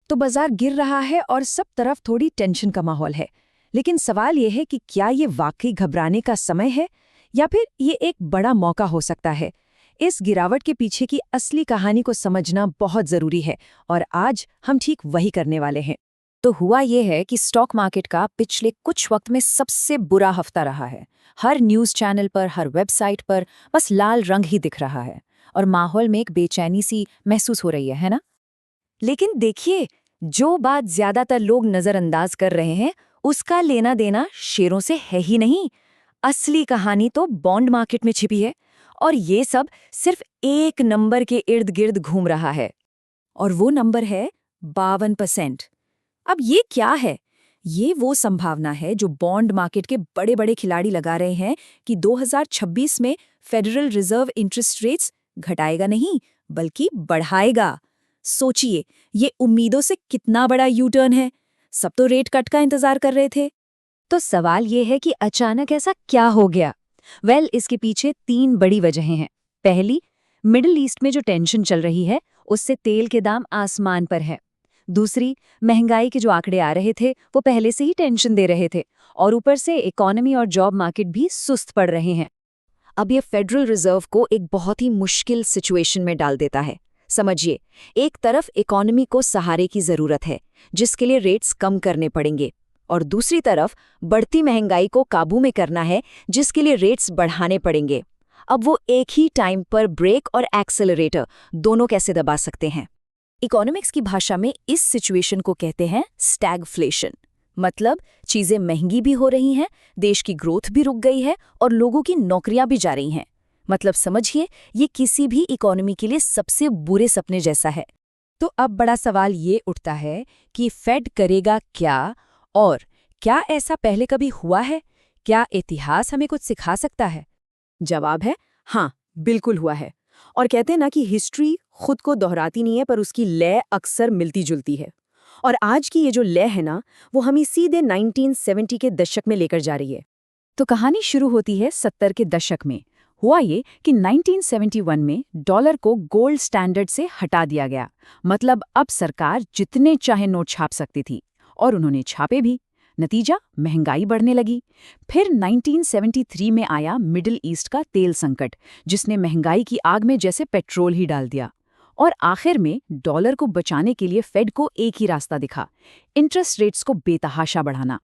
तो बाजार गिर रहा है और सब तरफ थोड़ी टेंशन का माहौल है। लेकिन सवाल ये है कि क्या ये वाकई घबराने का समय है या फिर ये एक बड़ा मौका हो सकता है। इस गिरावट के पीछे की असली कहानी को समझना बहुत जरूरी है और आज हम ठीक वही करने वाले हैं। तो हुआ ये है कि स्टॉक मार्केट का पिछले कुछ वक्त में सबसे बुरा हफ्ता रहा है। हर न्यूज़ चैनल पर, हर वेबसाइट पर बस लाल रंग ही दिख रहा है और माहौल में एक बेचैनी सी महसूस हो रही है ना? लेकिन देखिए, जो बात ज्यादातर लोग नजरअंदाज कर रहे हैं उसका लेना देना शेयरों से है ही नहीं। असली कहानी तो बॉन्ड मार्केट में छिपी है और ये सब सिर्फ एक नंबर के इर्द गिर्द घूम रहा है और वो नंबर है 52%। अब ये क्या है? ये वो संभावना है जो बॉन्ड मार्केट के बड़े बड़े खिलाड़ी लगा रहे हैं कि 2026 में फेडरल रिजर्व इंटरेस्ट रेट्स घटाएगा नहीं बल्कि बढ़ाएगा। सोचिए, ये उम्मीदों से कितना बड़ा यू टर्न है। सब तो रेट कट का इंतजार कर रहे थे। तो सवाल ये है कि अचानक ऐसा क्या हो गया? इसके पीछे 3 बड़ी वजहें हैं। पहली, मिडिल ईस्ट में जो टेंशन चल रही है उससे तेल के दाम आसमान पर है। दूसरी, महंगाई के जो आंकड़े आ रहे थे वो पहले से ही टेंशन दे रहे थे और ऊपर से इकोनॉमी और जॉब मार्केट भी सुस्त पड़ रहे हैं। अब ये फेडरल रिजर्व को एक बहुत ही मुश्किल सिचुएशन में डाल देता है। समझिए, एक तरफ इकोनॉमी को सहारे की जरूरत है जिसके लिए रेट्स कम करने पड़ेंगे और दूसरी तरफ बढ़ती महंगाई को काबू में करना है जिसके लिए रेट्स बढ़ाने पड़ेंगे। अब वो एक ही टाइम पर ब्रेक और एक्सेलरेटर दोनों कैसे दबा सकते हैं? इकोनॉमिक्स की भाषा में इस सिचुएशन को कहते हैं स्टैगफ्लेशन। मतलब चीजें महंगी भी हो रही हैं, देश की ग्रोथ भी रुक गई है और लोगों की नौकरियां भी जा रही हैं। मतलब समझिए, ये किसी भी इकोनॉमी के लिए सबसे बुरे सपने जैसा है। तो अब बड़ा सवाल ये उठता है कि फेड करेगा क्या और क्या ऐसा पहले कभी हुआ है? क्या इतिहास हमें कुछ सिखा सकता है? जवाब है हाँ, बिल्कुल हुआ है। और कहते हैं ना कि हिस्ट्री खुद को दोहराती नहीं है पर उसकी लय अक्सर मिलती जुलती है। और आज की ये जो लय है ना, वो हमें सीधे 1970 के दशक में लेकर जा रही है। तो कहानी शुरू होती है 70 के दशक में। हुआ ये कि 1971 में डॉलर को गोल्ड स्टैंडर्ड से हटा दिया गया। मतलब अब सरकार जितने चाहे नोट छाप सकती थी और उन्होंने छापे भी। नतीजा, महंगाई बढ़ने लगी। फिर 1973 में आया मिडिल ईस्ट का तेल संकट जिसने महंगाई की आग में जैसे पेट्रोल ही डाल दिया। और आखिर में डॉलर को बचाने के लिए फेड को एक ही रास्ता दिखा, इंटरेस्ट रेट्स को बेतहाशा बढ़ाना।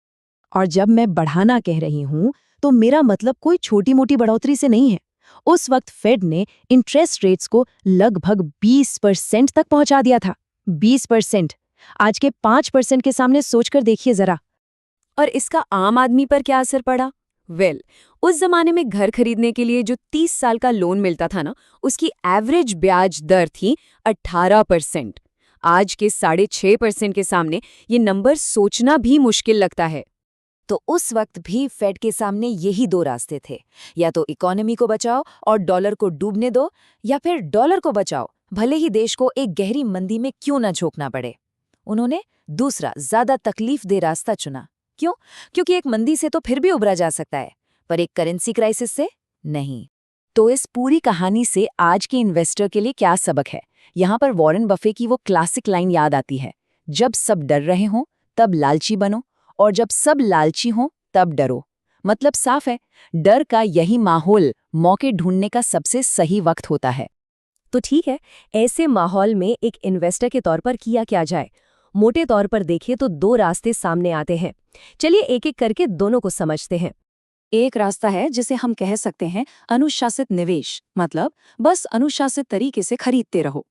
और जब मैं बढ़ाना कह रही हूं तो मेरा मतलब कोई छोटी मोटी बढ़ोतरी से नहीं है। उस वक्त फेड ने इंटरेस्ट रेट्स को लगभग 20% तक पहुंचा दिया था। 20%। आज के 5% के सामने सोचकर देखिए जरा। और इसका आम आदमी पर क्या असर पड़ा? उस जमाने में घर खरीदने के लिए जो 30 साल का लोन मिलता था ना, उसकी एवरेज ब्याज दर थी 18%। आज के 6.5% के सामने ये नंबर सोचना भी मुश्किल लगता है। तो उस वक्त भी फेड के सामने यही 2 रास्ते थे, या तो इकोनॉमी को बचाओ और डॉलर को डूबने दो, या फिर डॉलर को बचाओ भले ही देश को एक गहरी मंदी में क्यों ना झोंकना पड़े। उन्होंने दूसरा, ज्यादा तकलीफ दे रास्ता चुना। क्यों? क्योंकि एक मंदी से तो फिर भी उबरा जा सकता है, पर एक करेंसी क्राइसिस से नहीं। तो इस पूरी कहानी से आज के इन्वेस्टर के लिए क्या सबक है? यहाँ पर वॉरेन बफे की वो क्लासिक लाइन याद आती है, जब सब डर रहे हों तब लालची बनो और जब सब लालची हों तब डरो। मतलब साफ है, डर का यही माहौल मौके ढूंढने का सबसे सही वक्त होता है। तो ठीक है, ऐसे माहौल में एक इन्वेस्टर के तौर पर किया क्या जाए? मोटे तौर पर देखिए तो 2 रास्ते सामने आते हैं। चलिए एक एक करके दोनों को समझते हैं। एक रास्ता है जिसे हम कह सकते हैं अनुशासित निवेश, मतलब बस अनुशासित तरीके से खरीदते रहो।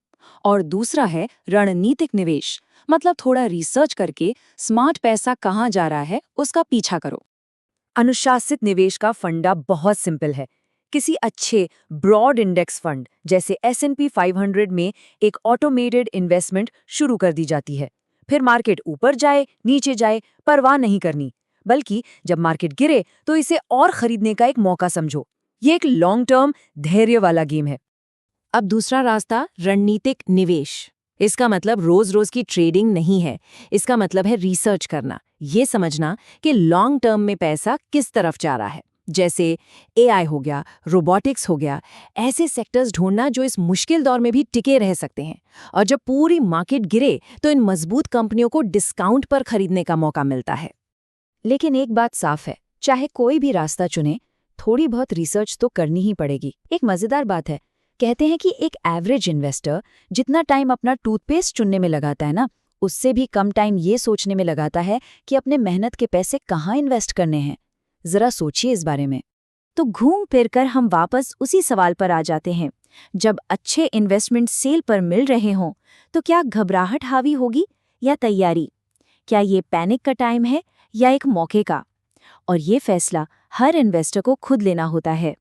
और दूसरा है रणनीतिक निवेश, मतलब थोड़ा रिसर्च करके स्मार्ट पैसा कहाँ जा रहा है उसका पीछा करो। अनुशासित निवेश का फंडा बहुत सिंपल है। किसी अच्छे ब्रॉड इंडेक्स फंड जैसे S&P 500 में एक ऑटोमेटेड इन्वेस्टमेंट शुरू कर दी जाती है। फिर मार्केट ऊपर जाए नीचे जाए परवाह नहीं करनी, बल्कि जब मार्केट गिरे तो इसे और खरीदने का एक मौका समझो। ये एक लॉन्ग टर्म धैर्य वाला गेम है। अब दूसरा रास्ता रणनीतिक निवेश। इसका मतलब रोज रोज की ट्रेडिंग नहीं है। इसका मतलब है रिसर्च करना, ये समझना कि लॉन्ग टर्म में पैसा किस तरफ जा रहा है। जैसे एआई हो गया, रोबोटिक्स हो गया, ऐसे सेक्टर्स ढूंढना जो इस मुश्किल दौर में भी टिके रह सकते हैं। और जब पूरी मार्केट गिरे तो इन मजबूत कंपनियों को डिस्काउंट पर खरीदने का मौका मिलता है। लेकिन एक बात साफ है, चाहे कोई भी रास्ता चुने, थोड़ी बहुत रिसर्च तो करनी ही पड़ेगी। एक मजेदार बात है, कहते हैं कि एक एवरेज इन्वेस्टर जितना टाइम अपना टूथपेस्ट चुनने में लगाता है ना, उससे भी कम टाइम ये सोचने में लगाता है कि अपने मेहनत के पैसे कहाँ इन्वेस्ट करने हैं। जरा सोचिए इस बारे में। तो घूम फिर कर हम वापस उसी सवाल पर आ जाते हैं, जब अच्छे इन्वेस्टमेंट सेल पर मिल रहे हों तो क्या घबराहट हावी होगी या तैयारी? क्या ये पैनिक का टाइम है या एक मौके का? और ये फैसला हर इन्वेस्टर को खुद लेना होता है।